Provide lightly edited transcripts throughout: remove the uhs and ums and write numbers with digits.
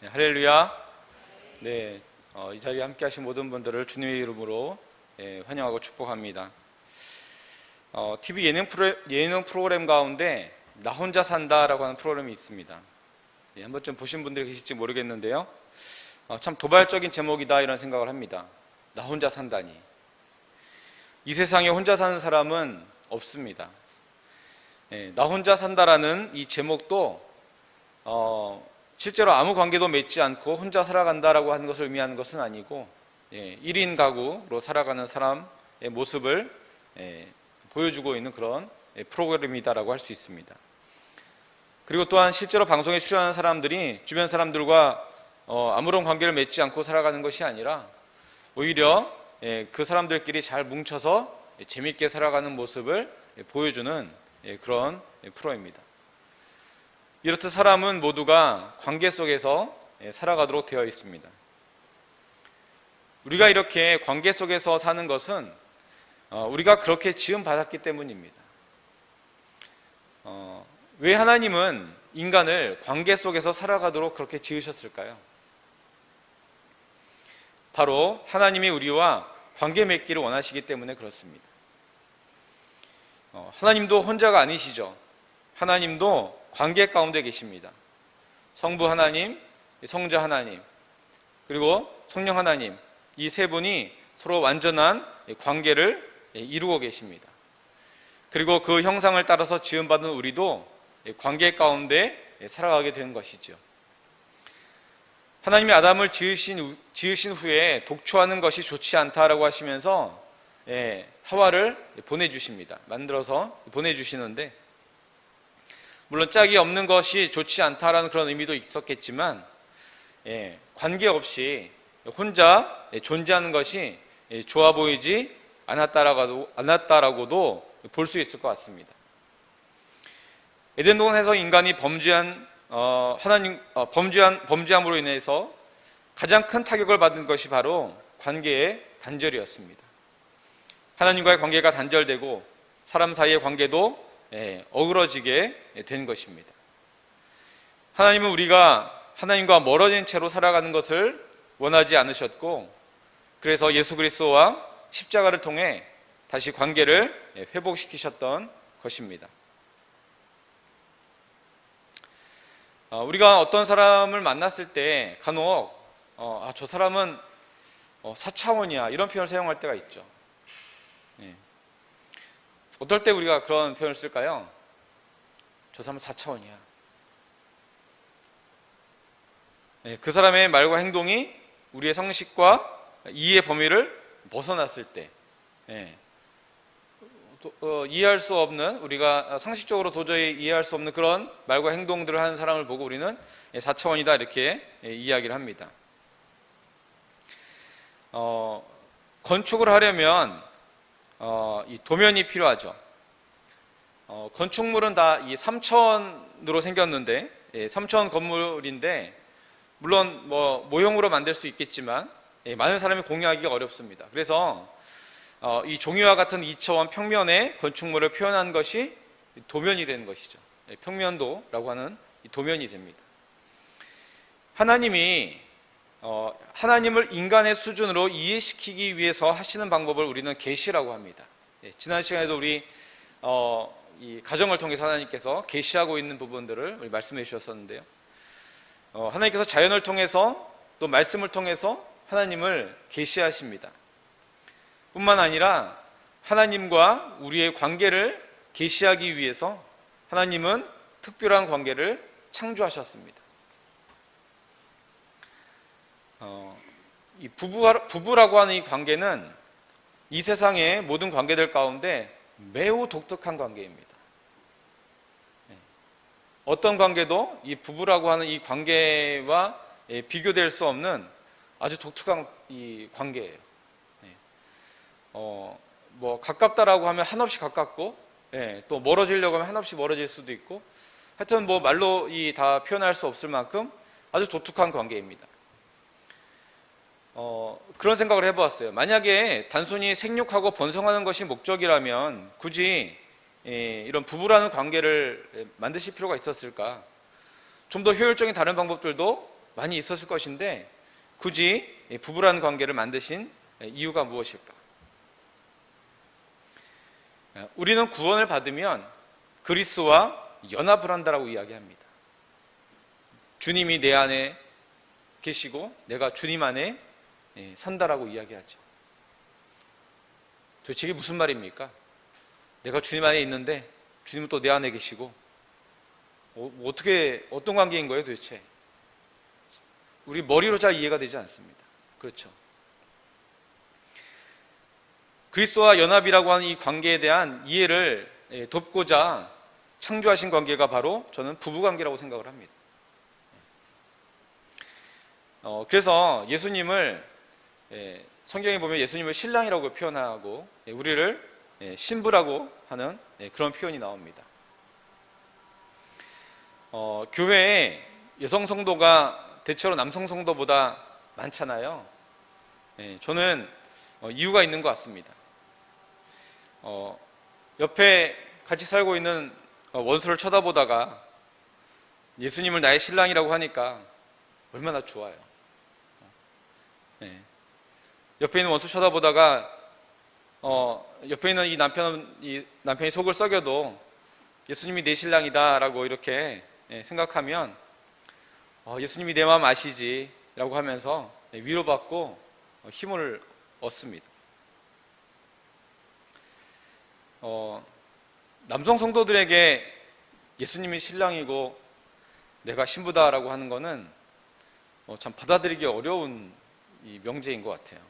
네, 할렐루야. 네, 이 자리에 함께 하신 모든 분들을 주님의 이름으로 환영하고 축복합니다. TV 예능 프로그램 가운데 나 혼자 산다라고 하는 프로그램이 있습니다. 한 번쯤 보신 분들이 계실지 모르겠는데요. 참 도발적인 제목이다 이런 생각을 합니다. 나 혼자 산다니. 이 세상에 혼자 사는 사람은 없습니다. 나 혼자 산다라는 이 제목도 실제로 아무 관계도 맺지 않고 혼자 살아간다라고 하는 것을 의미하는 것은 아니고 1인 가구로 살아가는 사람의 모습을 보여주고 있는 그런 프로그램이다라고 할 수 있습니다. 그리고 또한 실제로 방송에 출연하는 사람들이 주변 사람들과 아무런 관계를 맺지 않고 살아가는 것이 아니라 오히려 그 사람들끼리 잘 뭉쳐서 재밌게 살아가는 모습을 보여주는 그런 프로입니다. 이렇듯 사람은 모두가 관계 속에서 살아가도록 되어 있습니다. 우리가 이렇게 관계 속에서 사는 것은 우리가 그렇게 지음 받았기 때문입니다. 왜 하나님은 인간을 관계 속에서 살아가도록 그렇게 지으셨을까요? 바로 하나님이 우리와 관계 맺기를 원하시기 때문에 그렇습니다. 하나님도 혼자가 아니시죠. 하나님도 관계 가운데 계십니다. 성부 하나님, 성자 하나님, 그리고 성령 하나님, 이 세 분이 서로 완전한 관계를 이루고 계십니다. 그리고 그 형상을 따라서 지음받은 우리도 관계 가운데 살아가게 된 것이죠. 하나님이 아담을 지으신 후에 독초하는 것이 좋지 않다라고 하시면서 하와를 보내주십니다. 만들어서 보내주시는데, 물론 짝이 없는 것이 좋지 않다라는 그런 의미도 있었겠지만 관계없이 혼자 존재하는 것이 좋아 보이지 않았다라고도 볼 수 있을 것 같습니다. 에덴 동산에서 인간이 범죄함으로 인해서 가장 큰 타격을 받은 것이 바로 관계의 단절이었습니다. 하나님과의 관계가 단절되고 사람 사이의 관계도 어그러지게 된 것입니다. 하나님은 우리가 하나님과 멀어진 채로 살아가는 것을 원하지 않으셨고, 그래서 예수 그리스도와 십자가를 통해 다시 관계를 회복시키셨던 것입니다. 우리가 어떤 사람을 만났을 때 간혹 저 사람은 4차원이야 이런 표현을 사용할 때가 있죠. 어떨 때 우리가 그런 표현을 쓸까요? 저 사람은 4차원이야. 그 사람의 말과 행동이 우리의 상식과 이해의 범위를 벗어났을 때, 이해할 수 없는, 우리가 상식적으로 도저히 이해할 수 없는 그런 말과 행동들을 하는 사람을 보고 우리는 4차원이다 이렇게 이야기를 합니다. 건축을 하려면 이 도면이 필요하죠. 건축물은 다 이 3차원으로 생겼는데 3차원 건물인데, 물론 모형으로 만들 수 있겠지만 많은 사람이 공유하기가 어렵습니다. 그래서 이 종이와 같은 2차원 평면의 건축물을 표현한 것이 도면이 되는 것이죠. 평면도라고 하는 이 도면이 됩니다. 하나님이 하나님을 인간의 수준으로 이해시키기 위해서 하시는 방법을 우리는 계시라고 합니다. 지난 시간에도 우리 이 가정을 통해서 하나님께서 계시하고 있는 부분들을 우리 말씀해 주셨었는데요. 하나님께서 자연을 통해서 또 말씀을 통해서 하나님을 계시하십니다. 뿐만 아니라 하나님과 우리의 관계를 계시하기 위해서 하나님은 특별한 관계를 창조하셨습니다. 이 부부라고 하는 이 관계는 이 세상의 모든 관계들 가운데 매우 독특한 관계입니다. 어떤 관계도 이 부부라고 하는 이 관계와 비교될 수 없는 아주 독특한 이 관계예요. 가깝다라고 하면 한없이 가깝고, 또 멀어지려고 하면 한없이 멀어질 수도 있고, 하여튼 말로 다 표현할 수 없을 만큼 아주 독특한 관계입니다. 그런 생각을 해보았어요. 만약에 단순히 생육하고 번성하는 것이 목적이라면 굳이 이런 부부라는 관계를 만드실 필요가 있었을까? 좀 더 효율적인 다른 방법들도 많이 있었을 것인데 굳이 부부라는 관계를 만드신 이유가 무엇일까? 우리는 구원을 받으면 그리스도와 연합을 한다라고 이야기합니다. 주님이 내 안에 계시고 내가 주님 안에 산다라고 이야기하죠. 도대체 이게 무슨 말입니까? 내가 주님 안에 있는데 주님은 또 내 안에 계시고 어떤 관계인 거예요 도대체? 우리 머리로 잘 이해가 되지 않습니다. 그렇죠? 그리스도와 연합이라고 하는 이 관계에 대한 이해를 돕고자 창조하신 관계가 바로 저는 부부관계라고 생각을 합니다. 그래서 예수님을 성경에 보면 예수님을 신랑이라고 표현하고 우리를 신부라고 하는 그런 표현이 나옵니다. 교회에 여성 성도가 대체로 남성 성도보다 많잖아요. 저는 이유가 있는 것 같습니다. 옆에 같이 살고 있는 원수를 쳐다보다가 예수님을 나의 신랑이라고 하니까 얼마나 좋아요. 옆에 있는 원수 쳐다보다가 옆에 있는 이 남편이 속을 썩여도 예수님이 내 신랑이다라고 이렇게 생각하면 예수님이 내 마음 아시지 라고 하면서 위로받고 힘을 얻습니다. 남성 성도들에게 예수님이 신랑이고 내가 신부다라고 하는 것은 참 받아들이기 어려운 이 명제인 것 같아요.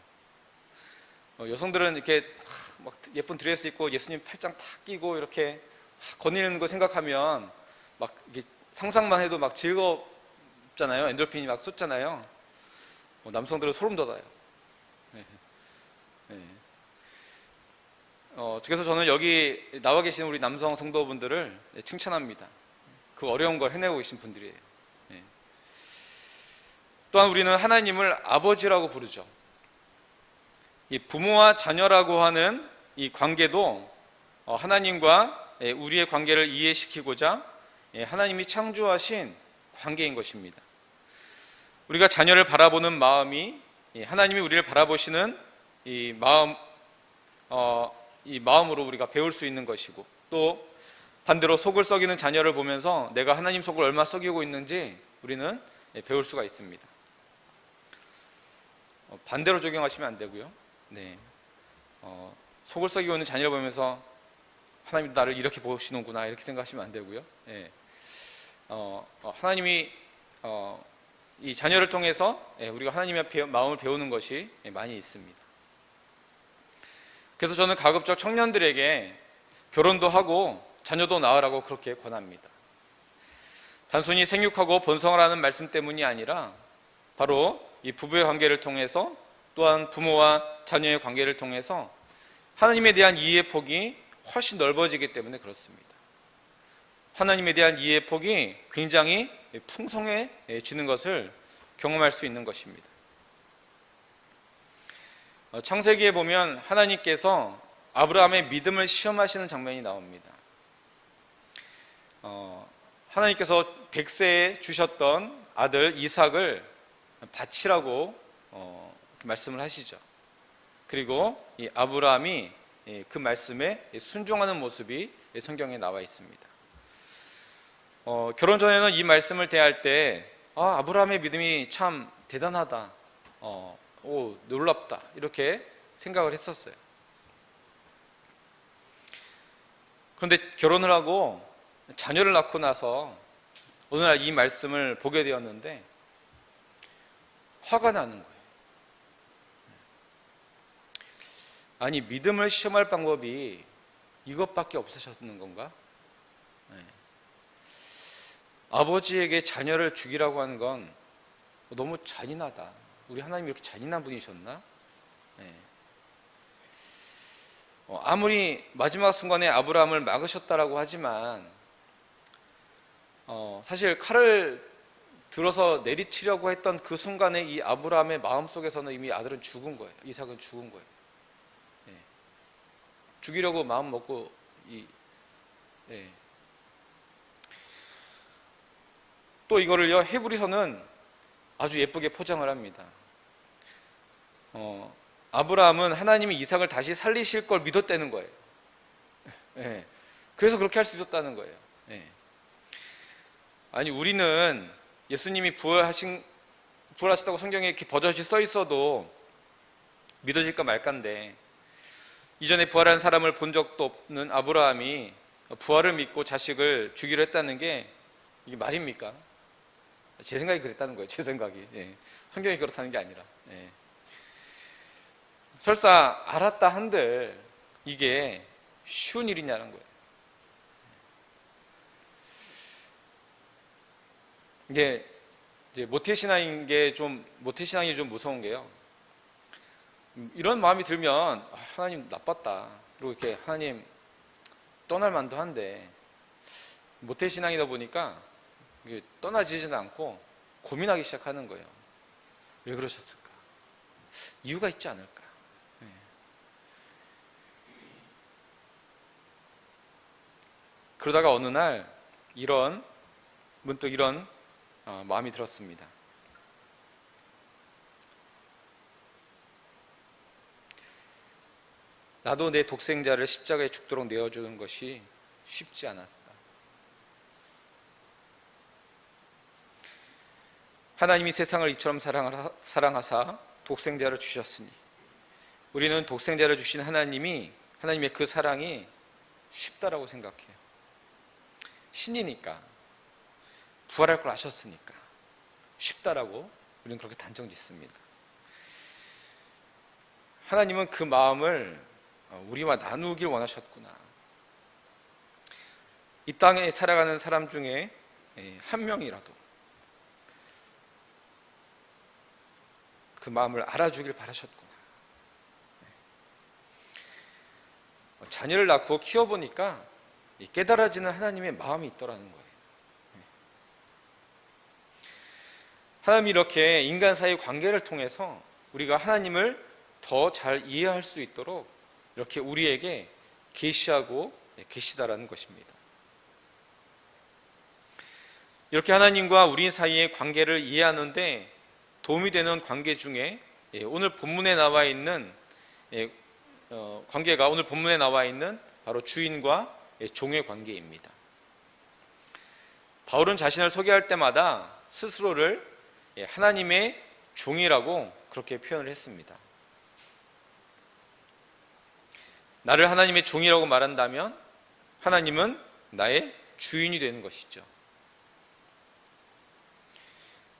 여성들은 이렇게 막 예쁜 드레스 입고 예수님 팔짱 탁 끼고 이렇게 거니는 거 생각하면 막 이게 상상만 해도 막 즐겁잖아요. 엔돌핀이 막 솟잖아요. 남성들은 소름 돋아요. 그래서 저는 여기 나와 계시는 우리 남성 성도분들을 칭찬합니다. 그 어려운 걸 해내고 계신 분들이에요. 또한 우리는 하나님을 아버지라고 부르죠. 이 부모와 자녀라고 하는 이 관계도 하나님과 우리의 관계를 이해시키고자 하나님이 창조하신 관계인 것입니다. 우리가 자녀를 바라보는 마음이 하나님이 우리를 바라보시는 이 마음으로 우리가 배울 수 있는 것이고, 또 반대로 속을 썩이는 자녀를 보면서 내가 하나님 속을 얼마나 썩이고 있는지 우리는 배울 수가 있습니다. 반대로 적용하시면 안 되고요. 속을 썩이고 있는 자녀를 보면서 하나님 나를 이렇게 보시는구나 이렇게 생각하시면 안 되고요. 하나님이 이 자녀를 통해서 우리가 하나님의 마음을 배우는 것이 많이 있습니다. 그래서 저는 가급적 청년들에게 결혼도 하고 자녀도 낳으라고 그렇게 권합니다. 단순히 생육하고 번성을 하는 말씀 때문이 아니라 바로 이 부부의 관계를 통해서, 또한 부모와 자녀의 관계를 통해서 하나님에 대한 이해의 폭이 훨씬 넓어지기 때문에 그렇습니다. 하나님에 대한 이해의 폭이 굉장히 풍성해지는 것을 경험할 수 있는 것입니다. 창세기에 보면 하나님께서 아브라함의 믿음을 시험하시는 장면이 나옵니다. 하나님께서 100세에 주셨던 아들 이삭을 바치라고 말씀을 하시죠. 그리고 이 아브라함이 그 말씀에 순종하는 모습이 성경에 나와 있습니다. 결혼 전에는 이 말씀을 대할 때 아브라함의 믿음이 참 대단하다, 놀랍다 이렇게 생각을 했었어요. 그런데 결혼을 하고 자녀를 낳고 나서 어느 날 이 말씀을 보게 되었는데 화가 나는 거예요. 아니, 믿음을 시험할 방법이 이것밖에 없으셨는 건가? 아버지에게 자녀를 주기라고 하는 건 너무 잔인하다. 우리 하나님이 이렇게 잔인한 분이셨나? 아무리 마지막 순간에 아브라함을 막으셨다라고 하지만 사실 칼을 들어서 내리치려고 했던 그 순간에 이 아브라함의 마음속에서는 이미 아들은 죽은 거예요. 이삭은 죽은 거예요. 죽이려고 마음 먹고 또 이거를요, 헤브리서는 아주 예쁘게 포장을 합니다. 아브라함은 하나님이 이삭을 다시 살리실 걸 믿었다는 거예요. 예. 그래서 그렇게 할 수 있었다는 거예요. 예. 아니, 우리는 예수님이 부활하셨다고 성경에 이렇게 버젓이 써 있어도 믿어질까 말까인데, 이전에 부활한 사람을 본 적도 없는 아브라함이 부활을 믿고 자식을 주기로 했다는 게 이게 말입니까? 제 생각이 그랬다는 거예요. 제 생각이. 예. 성경이 그렇다는 게 아니라. 예. 설사 알았다 한들 이게 쉬운 일이냐는 거예요. 이게 이제 모태신앙이 좀 무서운 게요. 이런 마음이 들면 하나님 나빴다, 그리고 이렇게 하나님 떠날 만도 한데, 모태신앙이다 보니까 이게 떠나지지는 않고 고민하기 시작하는 거예요. 왜 그러셨을까? 이유가 있지 않을까? 그러다가 어느 날 문득 이런 마음이 들었습니다. 나도 내 독생자를 십자가에 죽도록 내어주는 것이 쉽지 않았다. 하나님이 세상을 이처럼 사랑하사 독생자를 주셨으니 우리는 독생자를 주신 하나님의 그 사랑이 쉽다라고 생각해요. 신이니까, 부활할 걸 아셨으니까 쉽다라고 우리는 그렇게 단정 짓습니다. 하나님은 그 마음을 우리와 나누길 원하셨구나. 이 땅에 살아가는 사람 중에 한 명이라도 그 마음을 알아주길 바라셨구나. 자녀를 낳고 키워보니까 깨달아지는 하나님의 마음이 있더라는 거예요. 하나님이 이렇게 인간 사이의 관계를 통해서 우리가 하나님을 더 잘 이해할 수 있도록 이렇게 우리에게 계시하고 계시다라는 것입니다. 이렇게 하나님과 우리 사이의 관계를 이해하는데 도움이 되는 관계 중에 오늘 본문에 나와 있는 관계가 오늘 본문에 나와 있는 바로 주인과 종의 관계입니다. 바울은 자신을 소개할 때마다 스스로를 하나님의 종이라고 그렇게 표현을 했습니다. 나를 하나님의 종이라고 말한다면 하나님은 나의 주인이 되는 것이죠.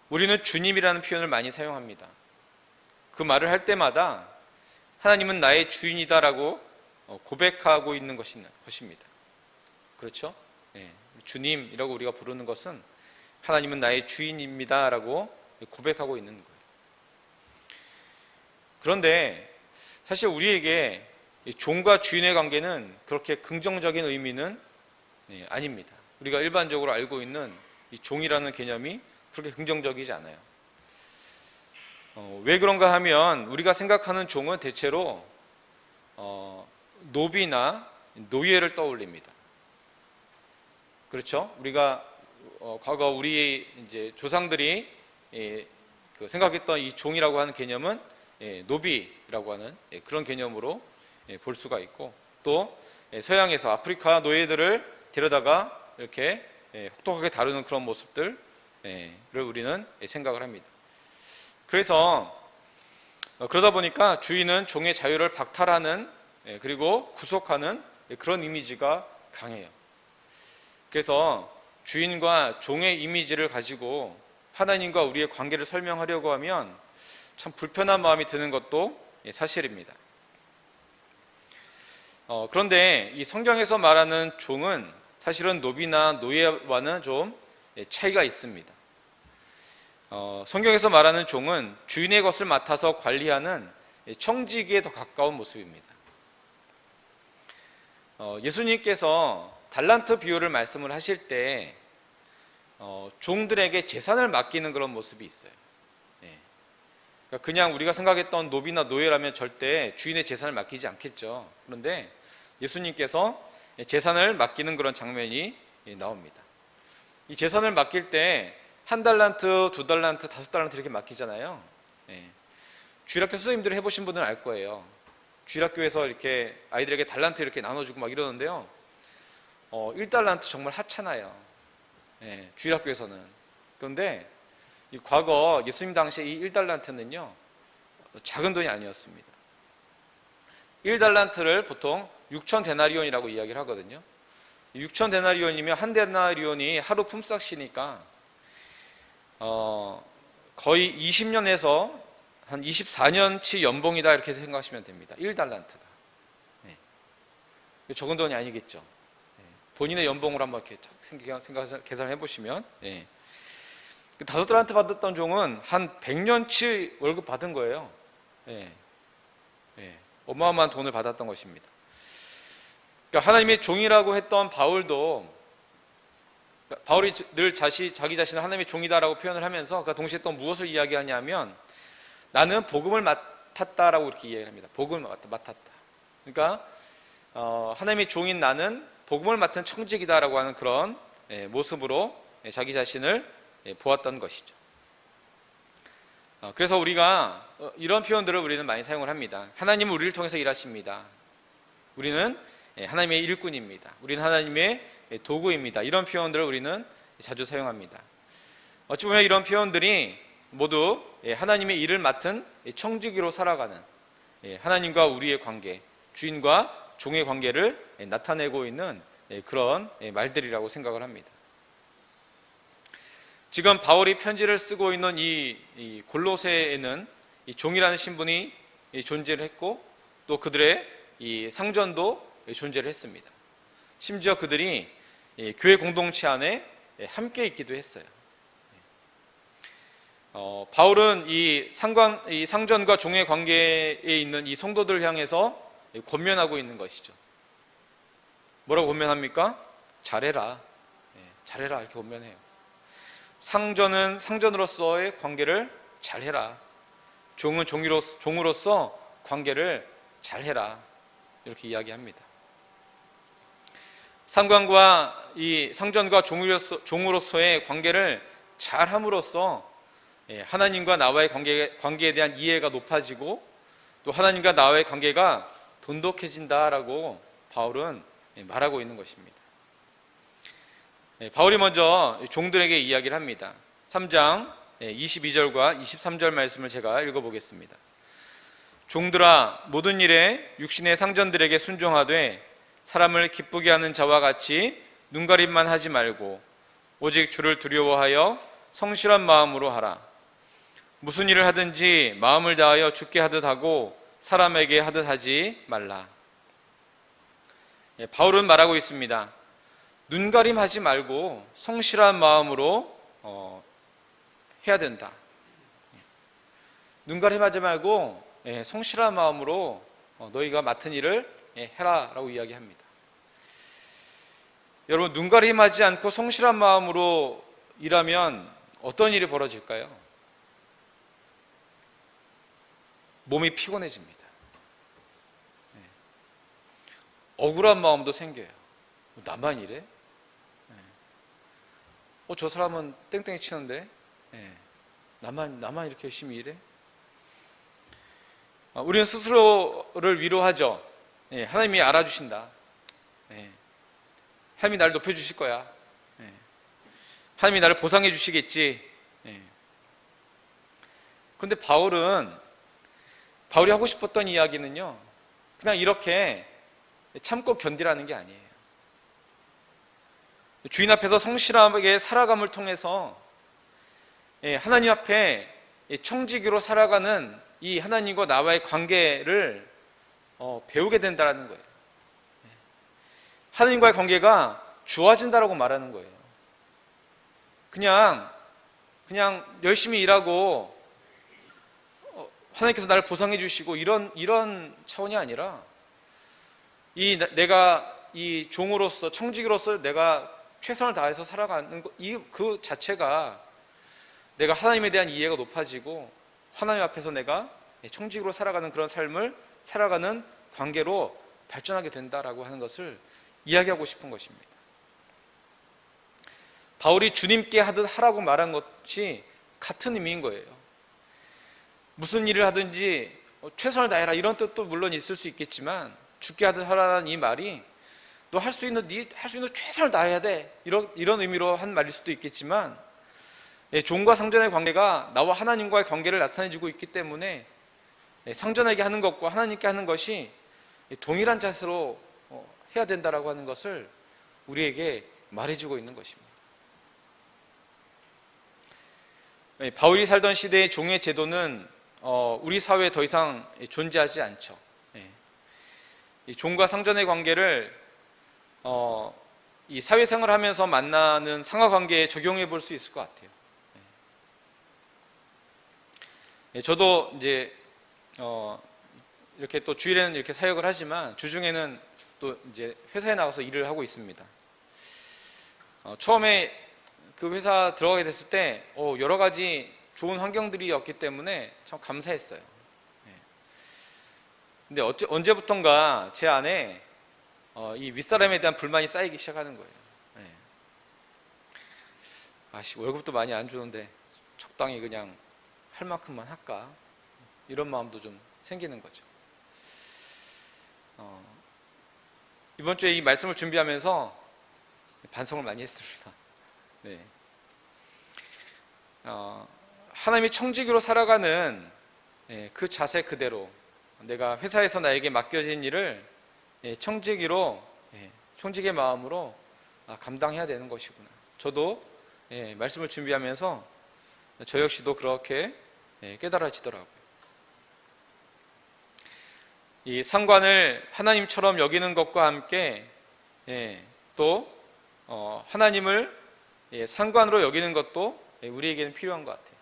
우리는 주님이라는 표현을 많이 사용합니다. 그 말을 할 때마다 하나님은 나의 주인이다라고 고백하고 있는 것입니다. 그렇죠? 네. 주님이라고 우리가 부르는 것은 하나님은 나의 주인입니다라고 고백하고 있는 거예요. 그런데 사실 우리에게 종과 주인의 관계는 그렇게 긍정적인 의미는 아닙니다. 우리가 일반적으로 알고 있는 이 종이라는 개념이 그렇게 긍정적이지 않아요. 왜 그런가 하면 우리가 생각하는 종은 대체로 노비나 노예를 떠올립니다. 그렇죠? 우리가 과거 우리 이제 조상들이 생각했던 이 종이라고 하는 개념은 노비라고 하는 그런 개념으로 볼 수가 있고, 또 서양에서 아프리카 노예들을 데려다가 이렇게 혹독하게 다루는 그런 모습들을 우리는 생각을 합니다. 그래서 그러다 보니까 주인은 종의 자유를 박탈하는 그리고 구속하는 그런 이미지가 강해요. 그래서 주인과 종의 이미지를 가지고 하나님과 우리의 관계를 설명하려고 하면 참 불편한 마음이 드는 것도 사실입니다. 그런데 이 성경에서 말하는 종은 사실은 노비나 노예와는 좀 차이가 있습니다. 성경에서 말하는 종은 주인의 것을 맡아서 관리하는 청지기에 더 가까운 모습입니다. 예수님께서 달란트 비유를 말씀을 하실 때 종들에게 재산을 맡기는 그런 모습이 있어요. 그러니까 그냥 우리가 생각했던 노비나 노예라면 절대 주인의 재산을 맡기지 않겠죠. 그런데 예수님께서 재산을 맡기는 그런 장면이 나옵니다. 이 재산을 맡길 때 한 달란트, 두 달란트, 다섯 달란트 이렇게 맡기잖아요. 예. 주일학교 선생님들 해보신 분들은 알 거예요. 주일학교에서 이렇게 아이들에게 달란트 이렇게 나눠주고 막 이러는데요. 1달란트 정말 하찮아요. 예, 주일학교에서는. 그런데 이 과거 예수님 당시에 이 1달란트는요, 작은 돈이 아니었습니다. 1달란트를 보통 6천 데나리온이라고 이야기를 하거든요. 6천 데나리온이면 한 데나리온이 하루 품삯이니까 거의 20년에서 한 24년치 연봉이다 이렇게 생각하시면 됩니다. 1달란트가. 네. 적은 돈이 아니겠죠. 네. 본인의 연봉으로 한번 이렇게 계산을 해보시면, 네. 5달란트 받았던 종은 한 100년치 월급 받은 거예요. 네. 네. 어마어마한 돈을 받았던 것입니다. 그러니까 하나님의 종이라고 했던 바울도, 바울이 늘 자기 자신을 하나님의 종이다라고 표현을 하면서 그 동시에 또 무엇을 이야기하냐면, 나는 복음을 맡았다라고 이렇게 이야기를 합니다. 복음을 맡았다. 그러니까 하나님의 종인 나는 복음을 맡은 청직이다라고 하는 그런 모습으로 자기 자신을 보았던 것이죠. 그래서 우리가 이런 표현들을 우리는 많이 사용을 합니다. 하나님은 우리를 통해서 일하십니다. 우리는 하나님의 일꾼입니다. 우리는 하나님의 도구입니다. 이런 표현들을 우리는 자주 사용합니다. 어찌 보면 이런 표현들이 모두 하나님의 일을 맡은 청지기로 살아가는 하나님과 우리의 관계, 주인과 종의 관계를 나타내고 있는 그런 말들이라고 생각을 합니다. 지금 바울이 편지를 쓰고 있는 이 골로새에는 이 종이라는 신분이 존재를 했고, 또 그들의 이 상전도 존재를 했습니다. 심지어 그들이 교회 공동체 안에 함께 있기도 했어요. 바울은 이 상전과 종의 관계에 있는 이 성도들을 향해서 권면하고 있는 것이죠. 뭐라고 권면합니까? 잘해라. 잘해라 이렇게 권면해요. 상전은 상전으로서의 관계를 잘해라. 종은 종으로서 관계를 잘해라. 이렇게 이야기합니다. 상전과 종으로서의 관계를 잘함으로써 하나님과 나와의 관계에 대한 이해가 높아지고, 또 하나님과 나와의 관계가 돈독해진다라고 바울은 말하고 있는 것입니다. 바울이 먼저 종들에게 이야기를 합니다. 3장 22절과 23절 말씀을 제가 읽어보겠습니다. 종들아, 모든 일에 육신의 상전들에게 순종하되 사람을 기쁘게 하는 자와 같이 눈가림만 하지 말고 오직 주를 두려워하여 성실한 마음으로 하라. 무슨 일을 하든지 마음을 다하여 주께 하듯 하고 사람에게 하듯 하지 말라. 바울은 말하고 있습니다. 눈가림하지 말고 성실한 마음으로 해야 된다. 눈가림하지 말고 성실한 마음으로 너희가 맡은 일을 해라 라고 이야기합니다. 여러분, 눈가림하지 않고 성실한 마음으로 일하면 어떤 일이 벌어질까요? 몸이 피곤해집니다. 억울한 마음도 생겨요. 나만 이래? 저 사람은 땡땡이 치는데 나만 이렇게 열심히 일해? 우리는 스스로를 위로하죠. 하나님이 알아주신다. 하나님이 나를 높여주실 거야. 하나님이 나를 보상해 주시겠지. 그런데 바울이 하고 싶었던 이야기는요, 그냥 이렇게 참고 견디라는 게 아니에요. 주인 앞에서 성실하게 살아감을 통해서 하나님 앞에 청지기로 살아가는 이 하나님과 나와의 관계를 배우게 된다는 거예요. 하나님과의 관계가 좋아진다라고 말하는 거예요. 그냥 열심히 일하고 하나님께서 나를 보상해 주시고 이런 차원이 아니라 내가 이 종으로서 청지기로서 내가 최선을 다해서 살아가는 그 자체가 내가 하나님에 대한 이해가 높아지고 하나님 앞에서 내가 청지기로 살아가는 그런 삶을 살아가는 관계로 발전하게 된다라고 하는 것을 이야기하고 싶은 것입니다. 바울이 주님께 하듯 하라고 말한 것이 같은 의미인 거예요. 무슨 일을 하든지 최선을 다해라 이런 뜻도 물론 있을 수 있겠지만, 주께 하듯 하라는 이 말이 너 할 수 있는 최선을 다해야 돼 이런 의미로 한 말일 수도 있겠지만, 종과 상전의 관계가 나와 하나님과의 관계를 나타내주고 있기 때문에 상전에게 하는 것과 하나님께 하는 것이 동일한 자세로 해야 된다라고 하는 것을 우리에게 말해주고 있는 것입니다. 바울이 살던 시대의 종의 제도는 우리 사회에 더 이상 존재하지 않죠. 이 종과 상전의 관계를 이 사회생활을 하면서 만나는 상하관계에 적용해 볼 수 있을 것 같아요. 저도 이제 이렇게 또 주일에는 이렇게 사역을 하지만 주중에는 또 이제 회사에 나가서 일을 하고 있습니다. 처음에 그 회사 들어가게 됐을 때 여러 가지 좋은 환경들이었기 때문에 참 감사했어요. 근데 언제부턴가 제 안에 이 윗사람에 대한 불만이 쌓이기 시작하는 거예요. 월급도 많이 안 주는데 적당히 그냥 할 만큼만 할까? 이런 마음도 좀 생기는 거죠. 이번 주에 이 말씀을 준비하면서 반성을 많이 했습니다. 네. 하나님이 청지기로 살아가는 그 자세 그대로 내가 회사에서 나에게 맡겨진 일을 청지기의 마음으로 감당해야 되는 것이구나. 저도 말씀을 준비하면서 저 역시도 그렇게 깨달아지더라고요. 이 상관을 하나님처럼 여기는 것과 함께 또 하나님을 상관으로 여기는 것도 우리에게는 필요한 것 같아요.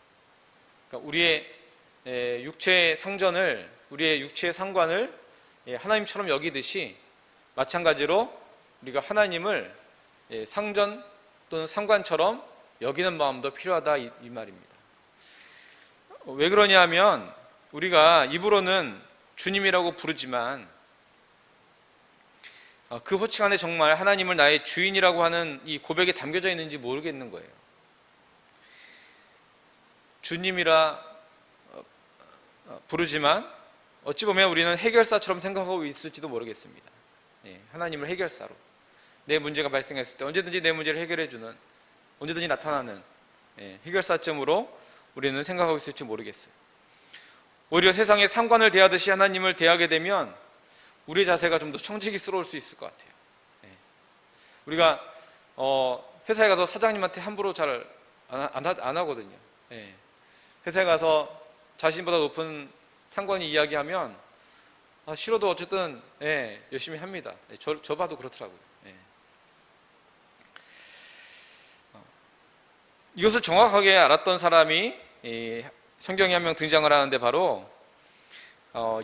그러니까 우리의 육체의 상전을, 우리의 육체의 상관을 하나님처럼 여기듯이 마찬가지로 우리가 하나님을 상전 또는 상관처럼 여기는 마음도 필요하다 이 말입니다. 왜 그러냐면 우리가 입으로는 주님이라고 부르지만 그 호칭 안에 정말 하나님을 나의 주인이라고 하는 이 고백이 담겨져 있는지 모르겠는 거예요. 주님이라 부르지만 어찌 보면 우리는 해결사처럼 생각하고 있을지도 모르겠습니다. 하나님을 해결사로, 내 문제가 발생했을 때 언제든지 내 문제를 해결해주는, 언제든지 나타나는 해결사점으로 우리는 생각하고 있을지 모르겠어요. 오히려 세상의 상관을 대하듯이 하나님을 대하게 되면 우리의 자세가 좀 더 청지기스러울 수 있을 것 같아요. 우리가 회사에 가서 사장님한테 함부로 잘 안 하거든요. 회사에 가서 자신보다 높은 상관이 이야기하면 싫어도 어쨌든 열심히 합니다. 저 봐도 그렇더라고요. 이것을 정확하게 알았던 사람이 성경에 한 명 등장을 하는데 바로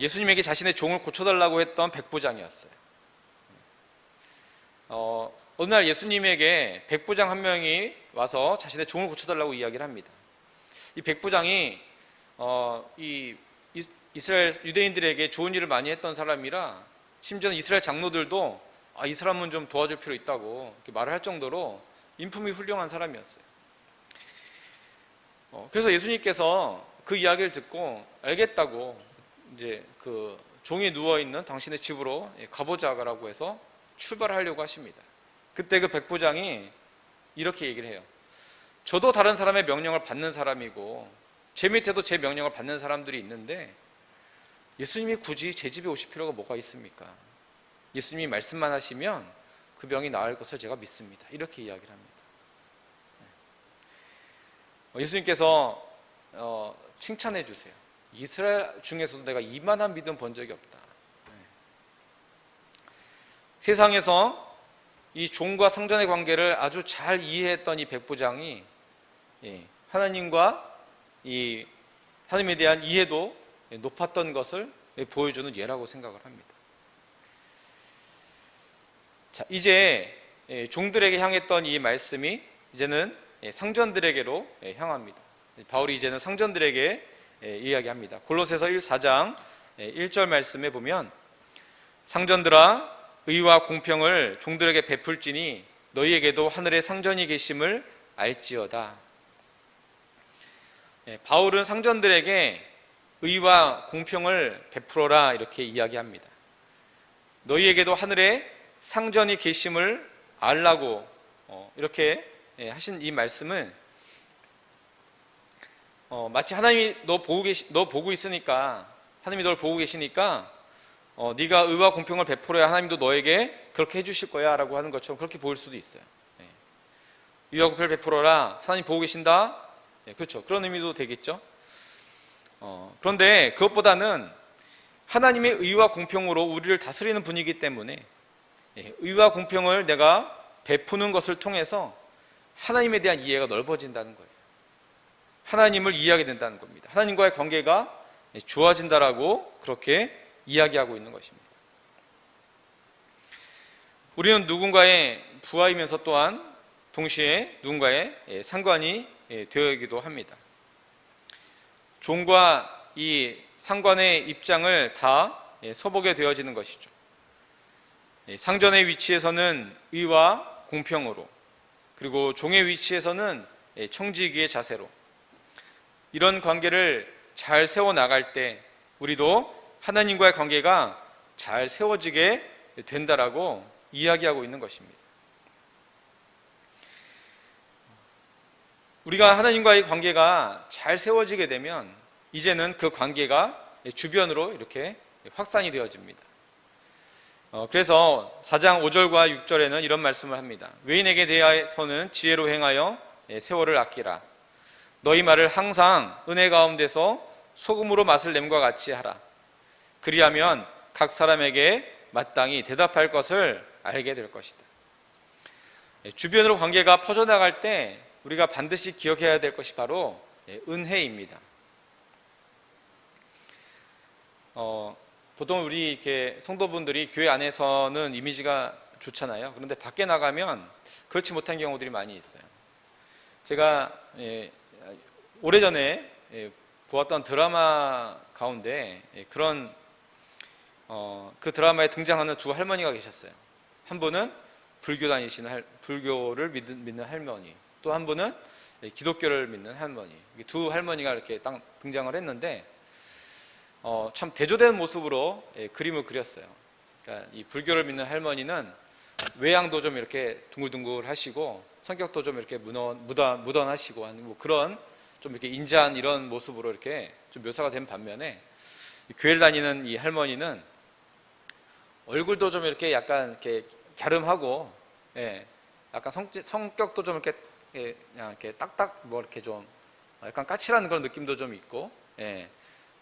예수님에게 자신의 종을 고쳐달라고 했던 백부장이었어요. 어느 날 예수님에게 백부장 한 명이 와서 자신의 종을 고쳐달라고 이야기를 합니다. 이 백부장이 이 이스라엘 유대인들에게 좋은 일을 많이 했던 사람이라 심지어는 이스라엘 장로들도 이 사람은 좀 도와줄 필요 있다고 이렇게 말을 할 정도로 인품이 훌륭한 사람이었어요. 그래서 예수님께서 그 이야기를 듣고 알겠다고 이제 그 종이 누워있는 당신의 집으로 가보자라고 해서 출발하려고 하십니다. 그때 그 백부장이 이렇게 얘기를 해요. 저도 다른 사람의 명령을 받는 사람이고 제 밑에도 제 명령을 받는 사람들이 있는데 예수님이 굳이 제 집에 오실 필요가 뭐가 있습니까? 예수님이 말씀만 하시면 그 병이 나을 것을 제가 믿습니다. 이렇게 이야기를 합니다. 예수님께서 칭찬해 주세요. 이스라엘 중에서도 내가 이만한 믿음 본 적이 없다. 세상에서 이 종과 상전의 관계를 아주 잘 이해했던 이 백부장이 하나님과 이 하나님에 대한 이해도 높았던 것을 보여주는 예라고 생각을 합니다. 자, 이제 종들에게 향했던 이 말씀이 이제는 상전들에게로 향합니다. 바울이 이제는 상전들에게 이야기합니다. 골로새서 4장 1절 말씀에 보면 상전들아 의와 공평을 종들에게 베풀지니 너희에게도 하늘에 상전이 계심을 알지어다. 바울은 상전들에게 의와 공평을 베풀어라 이렇게 이야기합니다. 너희에게도 하늘에 상전이 계심을 알라고 이렇게 하신 이 말씀은 마치 하나님이 너 보고 있으니까, 하나님이 널 보고 계시니까 네가 의와 공평을 베풀어야 하나님도 너에게 그렇게 해주실 거야 라고 하는 것처럼 그렇게 보일 수도 있어요. 의와 공평을 베풀어라, 하나님 보고 계신다, 그렇죠, 그런 의미도 되겠죠. 그런데 그것보다는 하나님의 의와 공평으로 우리를 다스리는 분이기 때문에 의와 공평을 내가 베푸는 것을 통해서 하나님에 대한 이해가 넓어진다는 거예요. 하나님을 이해하게 된다는 겁니다. 하나님과의 관계가 좋아진다라고 그렇게 이야기하고 있는 것입니다. 우리는 누군가의 부하이면서 또한 동시에 누군가의 상관이 되어야기도 합니다. 종과 이 상관의 입장을 다 서보게 되어지는 것이죠. 상전의 위치에서는 의와 공평으로, 그리고 종의 위치에서는 청지기의 자세로, 이런 관계를 잘 세워나갈 때 우리도 하나님과의 관계가 잘 세워지게 된다라고 이야기하고 있는 것입니다. 우리가 하나님과의 관계가 잘 세워지게 되면 이제는 그 관계가 주변으로 이렇게 확산이 되어집니다. 그래서 4장 5절과 6절에는 이런 말씀을 합니다. 외인에게 대하여서는 지혜로 행하여 세월을 아끼라. 너희 말을 항상 은혜 가운데서 소금으로 맛을 냄과 같이 하라. 그리하면 각 사람에게 마땅히 대답할 것을 알게 될 것이다. 주변으로 관계가 퍼져나갈 때 우리가 반드시 기억해야 될 것이 바로 은혜입니다. 보통 우리 이렇게 성도분들이 교회 안에서는 이미지가 좋잖아요. 그런데 밖에 나가면 그렇지 못한 경우들이 많이 있어요. 제가 오래전에 보았던 드라마 가운데 그런 그 드라마에 등장하는 두 할머니가 계셨어요. 한 분은 불교를 믿는 할머니, 또 한 분은 기독교를 믿는 할머니. 두 할머니가 이렇게 딱 등장을 했는데 참 대조되는 모습으로 그림을 그렸어요. 그러니까 이 불교를 믿는 할머니는 외양도 좀 이렇게 둥글둥글 하시고 성격도 좀 이렇게 무던하시고 뭐 그런 좀 이렇게 인자한 이런 모습으로 이렇게 좀 묘사가 된 반면에 교회를 다니는 이 할머니는 얼굴도 좀 이렇게 약간 이렇게 갸름하고, 약간 성격도 좀 이렇게 그냥 이렇게 딱딱 뭐 이렇게 좀 약간 까칠한 그런 느낌도 좀 있고,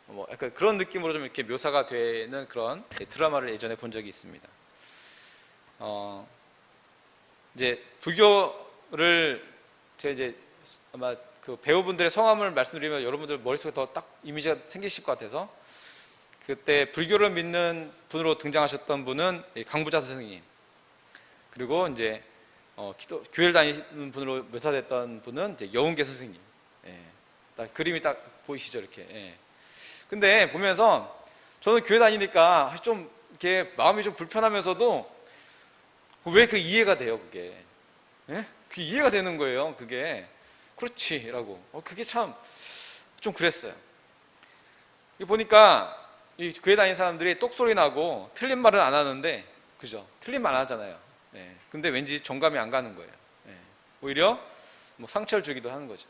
뭐 약간 그런 느낌으로 좀 이렇게 묘사가 되는 그런 드라마를 예전에 본 적이 있습니다. 이제 불교를 제가 이제 아마 그 배우분들의 성함을 말씀드리면 여러분들 머릿속에 더 딱 이미지가 생기실 것 같아서, 그때 불교를 믿는 분으로 등장하셨던 분은 강부자 선생님, 그리고 이제 교회를 다니는 분으로 묘사됐던 분은 이제 여운계 선생님. 딱 그림이 딱 보이시죠, 이렇게. 근데 보면서 저는 교회 다니니까 좀 이렇게 마음이 좀 불편하면서도 왜 그 이해가 돼요, 그게. 그 이해가 되는 거예요, 그게. 그렇지라고. 그게 참 좀 그랬어요. 보니까 이 교회 다니는 사람들이 똑소리 나고 틀린 말은 안 하는데, 그죠? 틀린 말 안 하잖아요. 근데 왠지 정감이 안 가는 거예요. 오히려 뭐 상처를 주기도 하는 거죠.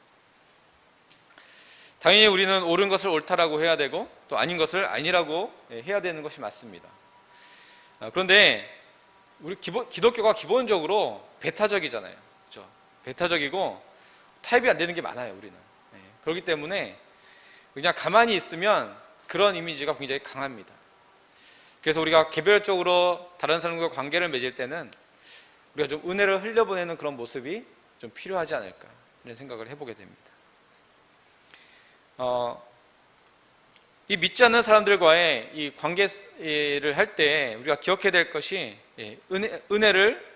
당연히 우리는 옳은 것을 옳다라고 해야 되고 또 아닌 것을 아니라고 해야 되는 것이 맞습니다. 그런데 우리 기독교가 기본적으로 배타적이잖아요. 그렇죠? 배타적이고 타협이 안 되는 게 많아요, 우리는. 그렇기 때문에 그냥 가만히 있으면 그런 이미지가 굉장히 강합니다. 그래서 우리가 개별적으로 다른 사람과 관계를 맺을 때는 우리가 좀 은혜를 흘려보내는 그런 모습이 좀 필요하지 않을까, 이런 생각을 해보게 됩니다. 이 믿지 않는 사람들과의 이 관계를 할 때 우리가 기억해야 될 것이 은혜를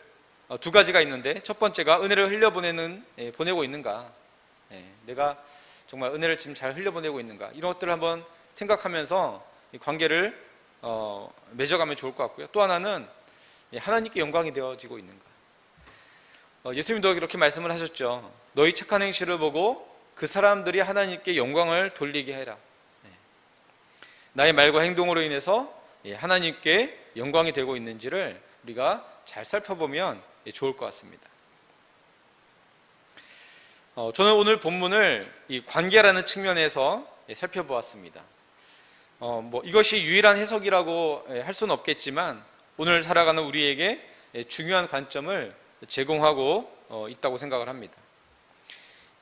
두 가지가 있는데, 첫 번째가 은혜를 보내고 있는가, 내가 정말 은혜를 지금 잘 흘려보내고 있는가, 이런 것들을 한번 생각하면서 이 관계를 맺어가면 좋을 것 같고요. 또 하나는 하나님께 영광이 되어지고 있는가. 예수님도 이렇게 말씀을 하셨죠. 너희 착한 행실을 보고 그 사람들이 하나님께 영광을 돌리게 해라. 나의 말과 행동으로 인해서 하나님께 영광이 되고 있는지를 우리가 잘 살펴보면 좋을 것 같습니다. 저는 오늘 본문을 이 관계라는 측면에서 살펴보았습니다. 이것이 유일한 해석이라고 할 수는 없겠지만 오늘 살아가는 우리에게 중요한 관점을 제공하고 있다고 생각을 합니다.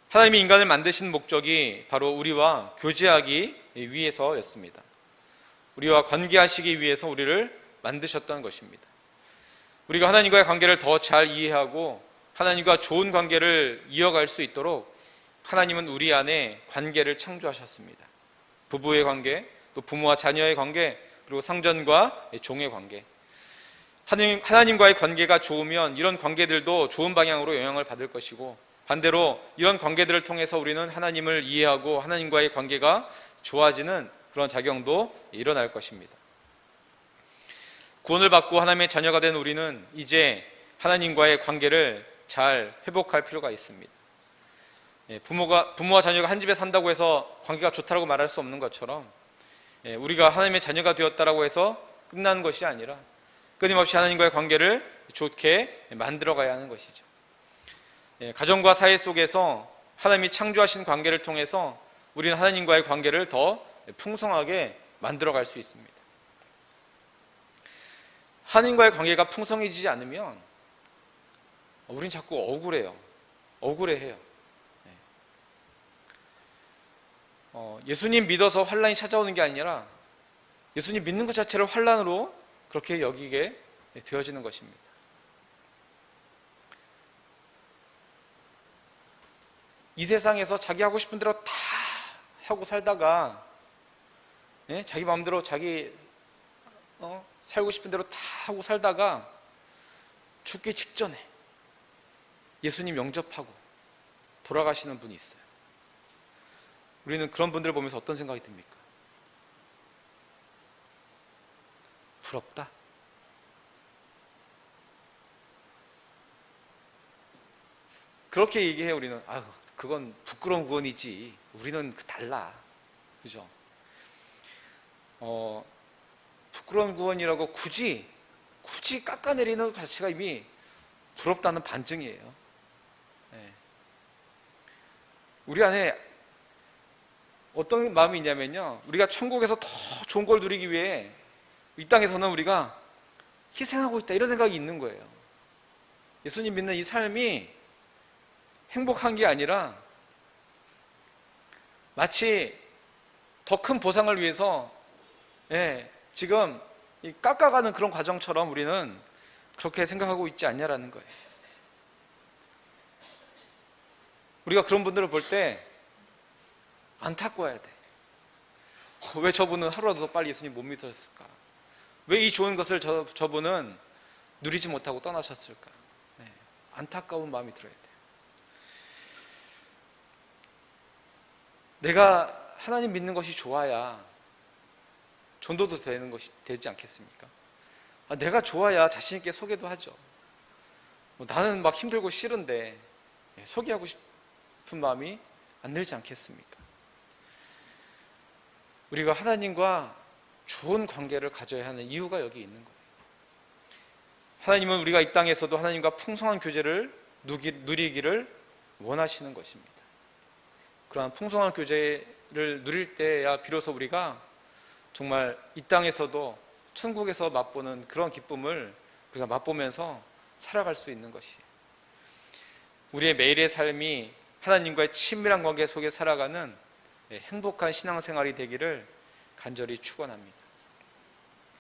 하나님이 인간을 만드신 목적이 바로 우리와 교제하기 위해서였습니다. 우리와 관계하시기 위해서 우리를 만드셨던 것입니다. 우리가 하나님과의 관계를 더 잘 이해하고 하나님과 좋은 관계를 이어갈 수 있도록 하나님은 우리 안에 관계를 창조하셨습니다. 부부의 관계, 또 부모와 자녀의 관계, 그리고 상전과 종의 관계. 하나님과의 관계가 좋으면 이런 관계들도 좋은 방향으로 영향을 받을 것이고, 반대로 이런 관계들을 통해서 우리는 하나님을 이해하고 하나님과의 관계가 좋아지는 그런 작용도 일어날 것입니다. 구원을 받고 하나님의 자녀가 된 우리는 이제 하나님과의 관계를 잘 회복할 필요가 있습니다. 부모와 자녀가 한 집에 산다고 해서 관계가 좋다고 말할 수 없는 것처럼 우리가 하나님의 자녀가 되었다고 해서 끝나는 것이 아니라 끊임없이 하나님과의 관계를 좋게 만들어가야 하는 것이죠. 가정과 사회 속에서 하나님이 창조하신 관계를 통해서 우리는 하나님과의 관계를 더 풍성하게 만들어갈 수 있습니다. 하나님과의 관계가 풍성해지지 않으면 우린 자꾸 억울해해요. 예수님 믿어서 환난이 찾아오는 게 아니라 예수님 믿는 것 자체를 환난으로 그렇게 여기게 되어지는 것입니다. 이 세상에서 자기 하고 싶은 대로 다 하고 살다가 자기 마음대로 자기 살고 싶은 대로 다 하고 살다가 죽기 직전에 예수님 영접하고 돌아가시는 분이 있어요. 우리는 그런 분들을 보면서 어떤 생각이 듭니까? 부럽다? 그렇게 얘기해요. 우리는 그건 부끄러운 구원이지 우리는 달라, 그죠? 부끄러운 구원이라고 굳이 깎아내리는 것 자체가 이미 부럽다는 반증이에요. 우리 안에 어떤 마음이 있냐면요, 우리가 천국에서 더 좋은 걸 누리기 위해 이 땅에서는 우리가 희생하고 있다, 이런 생각이 있는 거예요. 예수님 믿는 이 삶이 행복한 게 아니라 마치 더 큰 보상을 위해서 지금 깎아가는 그런 과정처럼 우리는 그렇게 생각하고 있지 않냐라는 거예요. 우리가 그런 분들을 볼 때 안타까워야 돼. 왜 저분은 하루라도 더 빨리 예수님 못 믿었을까? 왜 이 좋은 것을 저분은 누리지 못하고 떠나셨을까? 안타까운 마음이 들어야 돼. 내가 하나님 믿는 것이 좋아야 전도도 되지 않겠습니까? 내가 좋아야 자신 있게 소개도 하죠. 나는 막 힘들고 싫은데 소개하고 싶은 마음이 안 들지 않겠습니까? 우리가 하나님과 좋은 관계를 가져야 하는 이유가 여기 있는 거예요. 하나님은 우리가 이 땅에서도 하나님과 풍성한 교제를 누리기를 원하시는 것입니다. 그러한 풍성한 교제를 누릴 때야 비로소 우리가 정말 이 땅에서도 천국에서 맛보는 그런 기쁨을 우리가 맛보면서 살아갈 수 있는 것이에요. 우리의 매일의 삶이 하나님과의 친밀한 관계 속에 살아가는 행복한 신앙생활이 되기를 간절히 축원합니다.